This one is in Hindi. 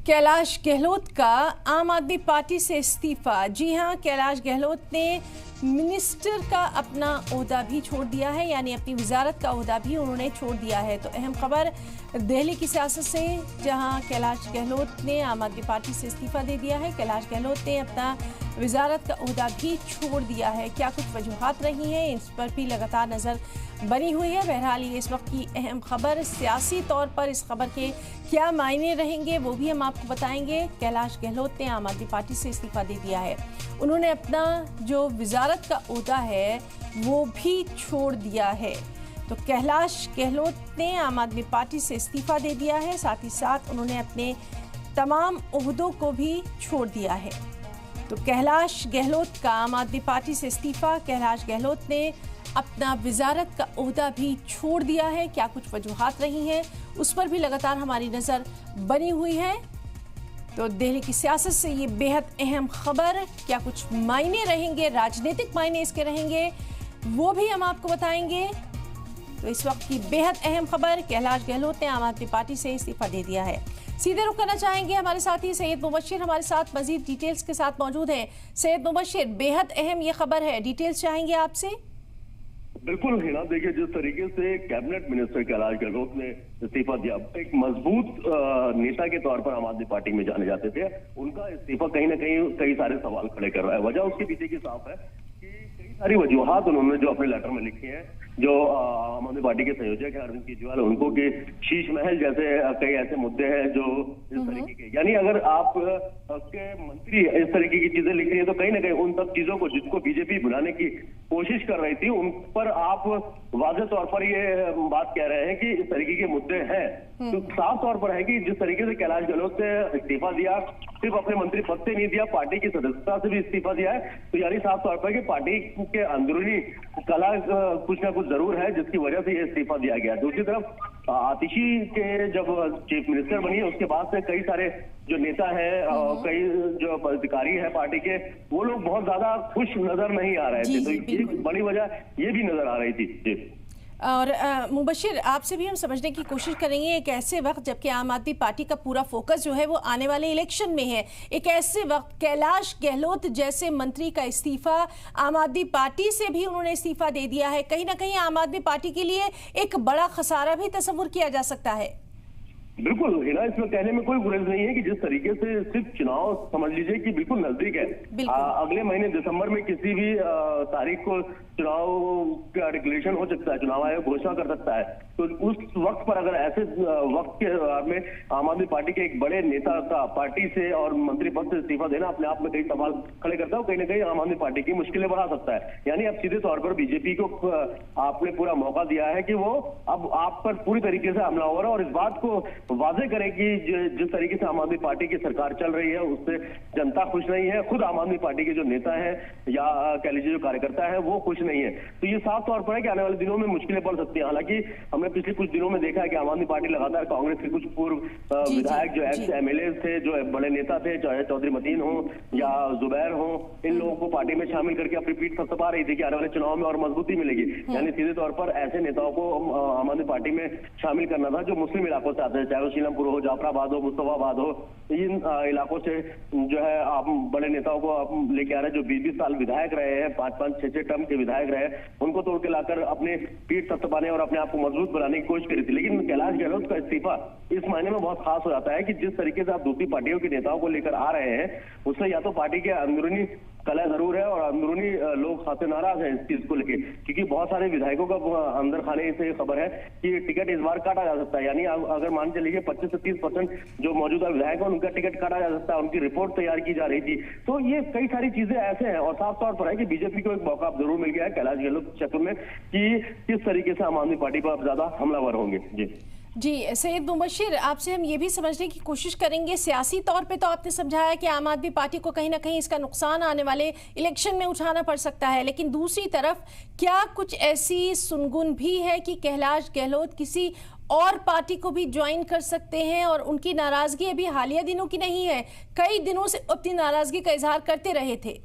कैलाश गहलोत का आम आदमी पार्टी से इस्तीफा। जी हां, कैलाश गहलोत ने मिनिस्टर का अपना ओहदा भी छोड़ दिया है, यानी अपनी वजारत का ओहदा भी उन्होंने छोड़ दिया है। तो अहम खबर दिल्ली की सियासत से, जहां कैलाश गहलोत ने आम आदमी पार्टी से इस्तीफा दे दिया है। कैलाश गहलोत ने अपना वजारत का ओहदा भी छोड़ दिया है। क्या कुछ वजूहात रही हैं, इस पर भी लगातार नज़र बनी हुई है। बहरहाल ये इस वक्त की अहम खबर। सियासी तौर पर इस खबर के क्या मायने रहेंगे वो भी हम आपको बताएंगे। कैलाश गहलोत ने आम आदमी पार्टी से इस्तीफा दे दिया है। उन्होंने अपना जो वजारत का ओहदा है वो भी छोड़ दिया है। तो कैलाश गहलोत ने आम आदमी पार्टी से इस्तीफा दे दिया है, साथ ही साथ उन्होंने अपने तमाम ओहदों को भी छोड़ दिया है। तो कैलाश गहलोत का आम आदमी पार्टी से इस्तीफा, कैलाश गहलोत ने अपना वजारत का ओहदा भी छोड़ दिया है। क्या कुछ वजूहात रही हैं उस पर भी लगातार हमारी नज़र बनी हुई है। तो दिल्ली की सियासत से ये बेहद अहम खबर, क्या कुछ मायने रहेंगे, राजनीतिक मायने इसके रहेंगे, वो भी हम आपको बताएंगे। तो इस वक्त की बेहद अहम खबर, कैलाश गहलोत ने आम आदमी पार्टी से इस्तीफा दे दिया है। सीधे रुख करना चाहेंगे हमारे साथी सैयद मुबशिर हमारे साथ मजीद डिटेल्स के साथ मौजूद हैं। सैयद मुबशिर, बेहद अहम ये खबर है, डिटेल्स चाहेंगे आपसे। बिल्कुल हिना, देखिए जिस तरीके से कैबिनेट मिनिस्टर कैलाश गहलोत ने इस्तीफा दिया, एक मजबूत नेता के तौर पर आम आदमी पार्टी में जाने जाते थे, उनका इस्तीफा कहीं ना कहीं कई सारे सवाल खड़े कर रहा है। वजह उसके पीछे की साफ है कि कई सारी वजूहात उन्होंने जो अपने लेटर में लिखी है, जो आम आदमी पार्टी के संयोजक है अरविंद केजरीवाल, उनको के शीश महल जैसे कई ऐसे मुद्दे हैं जो इस तरीके के, यानी अगर आप के मंत्री इस तरीके की चीजें लिख रही है तो कहीं ना कहीं उन सब चीजों को जिसको बीजेपी बुलाने की कोशिश कर रही थी उन पर आप वाज़ेह तौर पर ये बात कह रहे हैं कि इस तरीके के मुद्दे हैं। तो साफ तौर पर है कि जिस तरीके से कैलाश गहलोत ने इस्तीफा दिया, सिर्फ अपने मंत्री पद से नहीं दिया, पार्टी की सदस्यता से भी इस्तीफा दिया है, तो यानी साफ तौर पर कि पार्टी के अंदरूनी कला कुछ ना कुछ जरूर है जिसकी वजह से ये इस्तीफा दिया गया। दूसरी तरफ आतिशी के जब चीफ मिनिस्टर बनी है उसके बाद से कई सारे जो नेता हैं, कई जो अधिकारी हैं पार्टी के, वो लोग बहुत ज्यादा खुश नजर नहीं आ रहे थे। तो एक बड़ी वजह ये भी नजर आ रही थी जी। और मुबशिर, आपसे भी हम समझने की कोशिश करेंगे, एक ऐसे वक्त जबकि आम आदमी पार्टी का पूरा फोकस जो है वो आने वाले इलेक्शन में है, एक ऐसे वक्त कैलाश गहलोत जैसे मंत्री का इस्तीफा, आम आदमी पार्टी से भी उन्होंने इस्तीफा दे दिया है, कहीं ना कहीं आम आदमी पार्टी के लिए एक बड़ा खसारा भी तस्वुर किया जा सकता है। बिल्कुल हिना, इसमें कहने में कोई गुरेज नहीं है कि जिस तरीके से सिर्फ चुनाव समझ लीजिए कि बिल्कुल नजदीक है, अगले महीने दिसंबर में किसी भी तारीख को चुनाव का डिक्लेरेशन हो सकता है, चुनाव आयोग घोषणा कर सकता है। तो उस वक्त पर अगर ऐसे वक्त के में आम आदमी पार्टी के एक बड़े नेता का पार्टी से और मंत्री पद से इस्तीफा देना अपने आप में कई सवाल खड़े करता है, कहीं ना कहीं आम आदमी पार्टी की मुश्किलें बढ़ा सकता है। यानी अब सीधे तौर पर बीजेपी को आपने पूरा मौका दिया है कि वो अब आप पर पूरी तरीके से हमलावर है और इस बात को वाजे करें कि जिस तरीके से आम आदमी पार्टी की सरकार चल रही है उससे जनता खुश नहीं है, खुद आम आदमी पार्टी के जो नेता है या कह लीजिए जो कार्यकर्ता है वो खुश नहीं है। तो ये साफ तौर पर है कि आने वाले दिनों में मुश्किलें पड़ सकती हैं। हालांकि हमने पिछले कुछ दिनों में देखा है कि आम आदमी पार्टी लगातार कांग्रेस के कुछ पूर्व विधायक जो एक्स एमएलए थे, जो बड़े नेता थे, चाहे चौधरी मतीन हो या जुबैर हो, इन लोगों को पार्टी में शामिल करके अपनी पीठ थपथपा रही थी कि आने वाले चुनाव में और मजबूती मिलेगी। यानी सीधे तौर पर ऐसे नेताओं को आम आदमी पार्टी में शामिल करना था जो मुस्लिम इलाकों से आते हैं, चाहे वो शीलमपुर हो, जाफराबाद हो, मुस्तफाबाद हो, इन इलाकों से जो है आप बड़े नेताओं को आप लेके आ रहे हैं जो 20-20 साल विधायक रहे हैं, 5-5, 6-6 टर्म के विधायक रहे हैं, उनको तोड़ के लाकर अपने पीठ थपथपाने और अपने आप को मजबूत बनाने की कोशिश करी थी। लेकिन कैलाश गहलोत का इस्तीफा इस मायने में बहुत खास हो जाता है कि जिस तरीके से आप दूसरी पार्टियों के नेताओं को लेकर आ रहे हैं उससे या तो पार्टी के अंदरूनी कला जरूर है और अंदरूनी लोग खासे नाराज हैं इस चीज को लेकर, क्योंकि बहुत सारे विधायकों का अंदर खाने से खबर है कि टिकट इस बार काटा जा सकता है। यानी अगर मान चलिए 25 से 30% जो मौजूदा विधायक है उनका टिकट काटा जा सकता है, उनकी रिपोर्ट तैयार की जा रही थी। तो ये कई सारी चीजें ऐसे हैं और साफ तौर पर है कि बीजेपी को एक मौका जरूर मिल गया है कैलाश गहलोत क्षेत्र में कि किस तरीके से आम आदमी पार्टी पर अब ज्यादा हमलावर होंगे। जी सैयद मुबशिर, आपसे हम ये भी समझने की कोशिश करेंगे, सियासी तौर पे तो आपने समझाया कि आम आदमी पार्टी को कहीं ना कहीं इसका नुकसान आने वाले इलेक्शन में उठाना पड़ सकता है, लेकिन दूसरी तरफ क्या कुछ ऐसी सुनगुन भी है कि कैलाश गहलोत किसी और पार्टी को भी ज्वाइन कर सकते हैं और उनकी नाराजगी अभी हालिया दिनों की नहीं है, कई दिनों से अपनी नाराजगी का इजहार करते रहे थे?